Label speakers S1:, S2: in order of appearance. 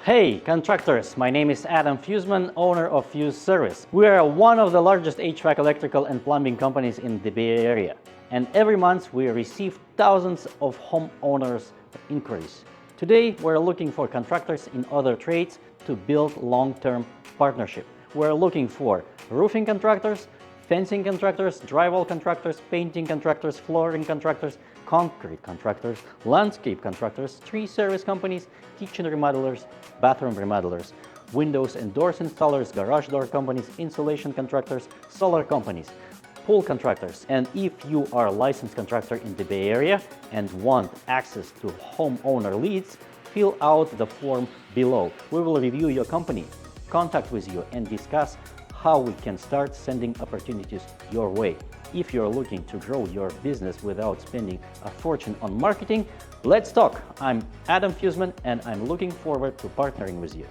S1: Hey contractors, my name is Adam Fusman, owner of Fuse Service. We are one of the largest HVAC electrical and plumbing companies in the Bay Area. And every month we receive thousands of homeowners inquiries. Today we're looking for contractors in other trades to build long-term partnership. We're looking for roofing contractors, fencing contractors, drywall contractors, painting contractors, flooring contractors, concrete contractors, landscape contractors, tree service companies, kitchen remodelers, bathroom remodelers, windows and doors installers, garage door companies, insulation contractors, solar companies, pool contractors. And if you are a licensed contractor in the Bay Area and want access to homeowner leads, fill out the form below. We will review your company, contact with you, and discuss how we can start sending opportunities your way. If you're looking to grow your business without spending a fortune on marketing, let's talk. I'm Adam Fusman and I'm looking forward to partnering with you.